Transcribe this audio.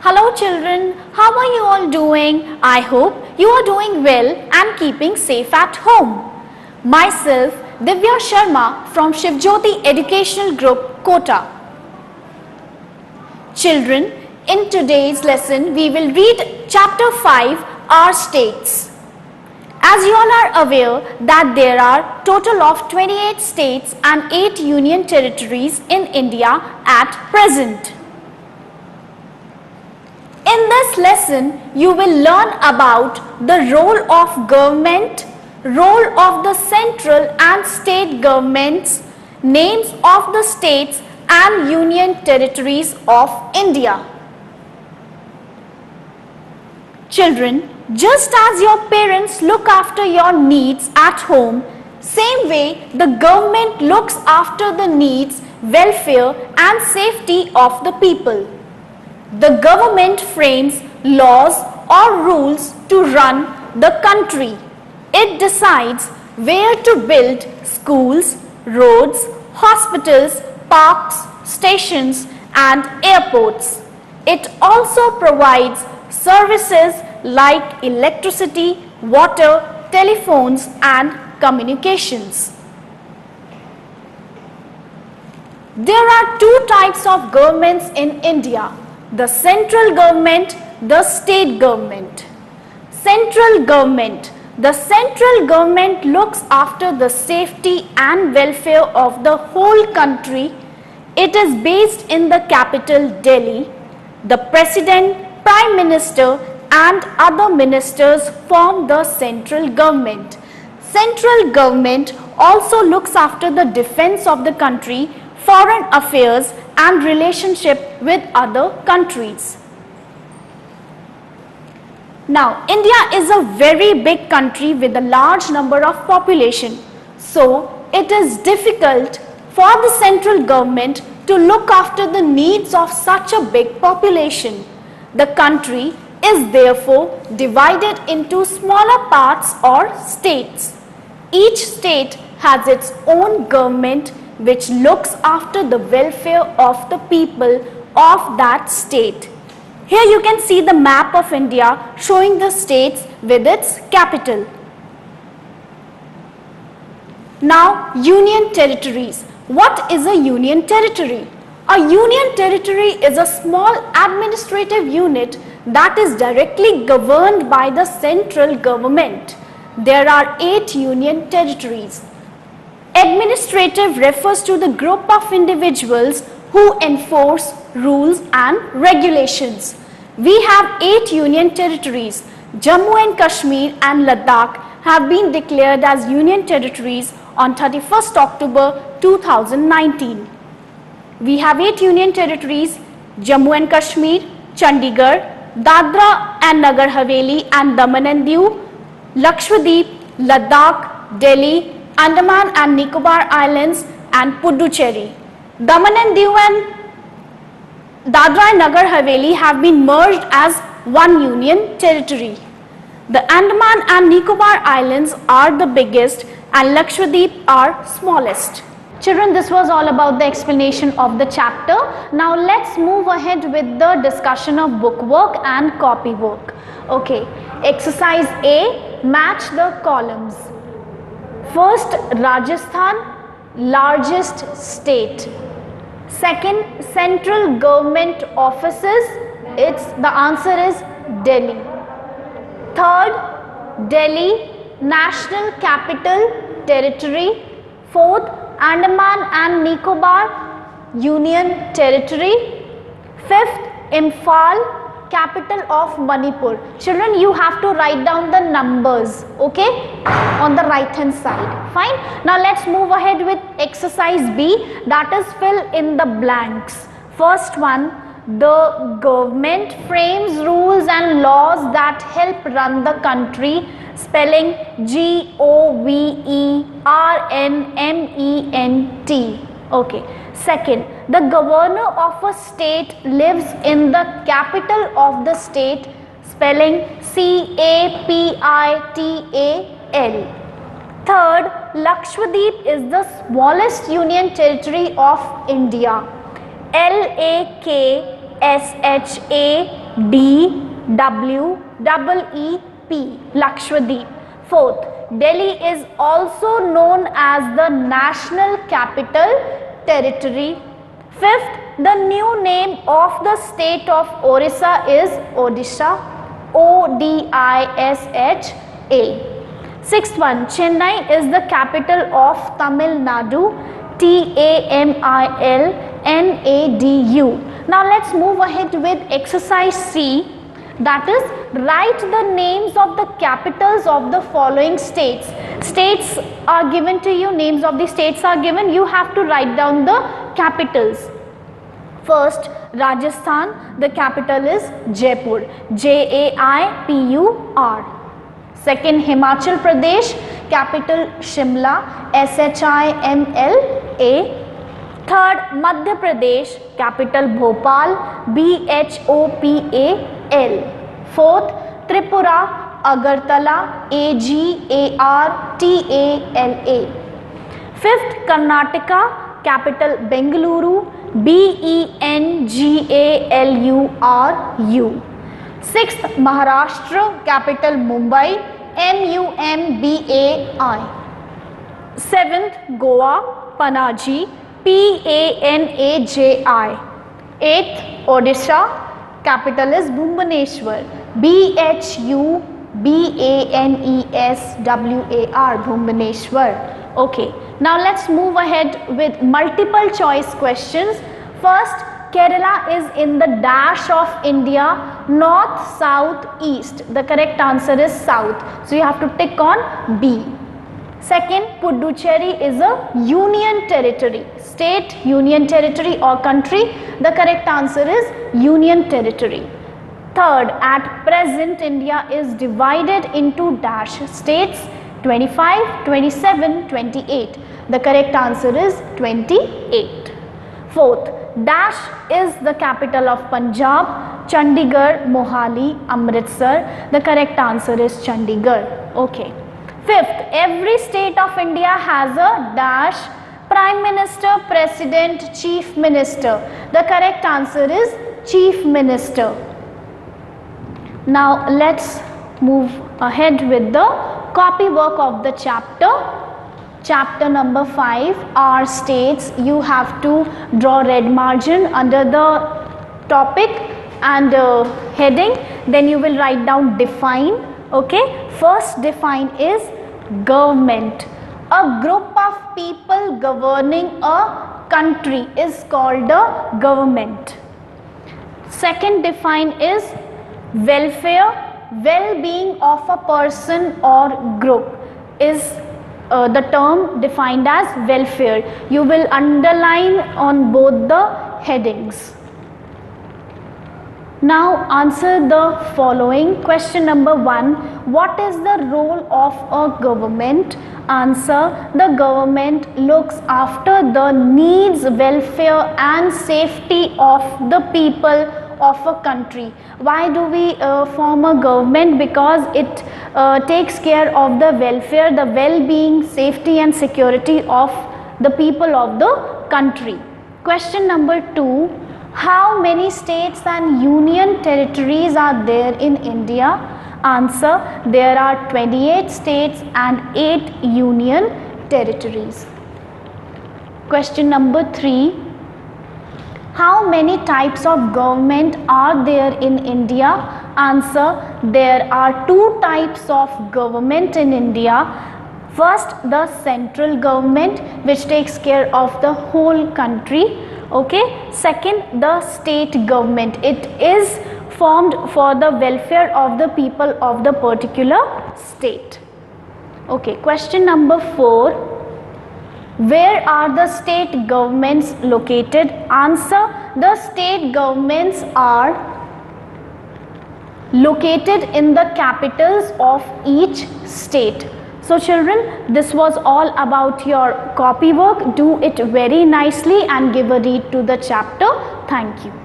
Hello children, how are you all doing? I hope you are doing well and keeping safe at home. Myself, Divya Sharma from Shivjyoti Educational Group, Kota. Children, in today's lesson, we will read chapter 5, Our States. As you all are aware that there are total of 28 states and 8 union territories in India at present. In this lesson, you will learn about the role of government, role of the central and state governments, names of the states and union territories of India. Children, just as your parents look after your needs at home, same way the government looks after the needs, welfare and safety of the people. The government frames laws or rules to run the country. It decides where to build schools, roads, hospitals, parks, stations and airports. It also provides services like electricity, water, telephones and communications. There are two types of governments in India: the central government, the state government. Central government. The central government looks after the safety and welfare of the whole country. It is based in the capital Delhi. The president, prime minister and other ministers form the central government. Central government also looks after the defense of the country, foreign affairs and relationship with other countries. Now, India is a very big country with a large number of population. So, it is difficult for the central government to look after the needs of such a big population. The country is therefore divided into smaller parts or states. Each state has its own government which looks after the welfare of the people of that state. Here you can see the map of India showing the states with its capital. Now, union territories. What is a union territory? A union territory is a small administrative unit that is directly governed by the central government. There are 8 union territories. Administrative refers to the group of individuals who enforce rules and regulations. We have 8 union territories. Jammu and Kashmir and Ladakh have been declared as union territories on 31st October 2019. We have 8 union territories: Jammu and Kashmir, Chandigarh, Dadra and Nagar Haveli and Daman and Diu, Lakshadweep, Ladakh, Delhi, Andaman and Nicobar Islands and Puducherry. Daman and Diu and Dadra and Nagar Haveli have been merged as one union territory. The Andaman and Nicobar Islands are the biggest and Lakshadweep are smallest. Children, this was all about the explanation of the chapter. Now let's move ahead with the discussion of book work and copy work. Okay, exercise A, match the columns. First, Rajasthan, largest state. Second, central government offices. The answer is Delhi. Third, Delhi, national capital territory. Fourth, Andaman and Nicobar Union Territory. Fifth, Imphal, capital of Manipur. Children, you have to write down the numbers, okay, on the right hand side. Fine. Now let's move ahead with exercise B, that is fill in the blanks. First one, the government frames rules and laws that help run the country. Spelling GOVERNMENT. Okay. Second, the governor of a state lives in the capital of the state. Spelling CAPITAL. Third, Lakshadweep is the smallest union territory of India. LAKSHA DWEEP, Lakshadweep. Fourth, Delhi is also known as the National Capital Territory. Fifth, the new name of the state of Orissa is Odisha, ODISHA. Sixth one, Chennai is the capital of Tamil Nadu, TAMILNADU. Now let's move ahead with exercise C, that is write the names of the capitals of the following states. States are given to you, names of the states are given, you have to write down the capitals. First, Rajasthan, the capital is Jaipur, JAIPUR. Second, Himachal Pradesh, capital Shimla, SHIMLA. Third, Madhya Pradesh, capital Bhopal, BHOPAL. Fourth, Tripura, Agartala, AGARTALA. Fifth, Karnataka, capital Bengaluru, BENGALURU. Sixth, Maharashtra, capital Mumbai, MUMBAI. Seventh, Goa, Panaji, PANAJI. Eighth, Odisha, capital is Bhubaneswar, BHUBANESWAR, Bhubaneswar. Okay, now let's move ahead with multiple choice questions. First, Kerala is in the dash of India, north, south, east. The correct answer is south, so you have to tick on B. Second, Puducherry is a union territory, state, union territory or country. The correct answer is union territory. Third, at present India is divided into dash states, 25, 27, 28. The correct answer is 28. Fourth, dash is the capital of Punjab, Chandigarh, Mohali, Amritsar. The correct answer is Chandigarh. Okay. Fifth, every state of India has a dash Prime Minister, President, Chief Minister. The correct answer is Chief Minister. Now let's move ahead with the copy work of the chapter. Chapter number 5 are states. You have to draw red margin under the topic and heading. Then you will write down define. Okay. First, define is government. A group of people governing a country is called a government. Second, define is welfare. Well-being of a person or group is the term defined as welfare. You will underline on both the headings. Now answer the following. Question number 1. What is the role of a government? Answer. The government looks after the needs, welfare and safety of the people of a country. Why do we form a government? Because it takes care of the welfare, the well-being, safety and security of the people of the country. Question number 2. How many states and union territories are there in India? Answer. There are 28 states and 8 union territories. Question number 3. How many types of government are there in India? Answer. There are 2 types of government in India. First, the central government, which takes care of the whole country. Okay. Second, the state government. It is formed for the welfare of the people of the particular state. Okay. Question number 4. Where are the state governments located? Answer. The state governments are located in the capitals of each state. So children, this was all about your copy work. Do it very nicely and give a read to the chapter. Thank you.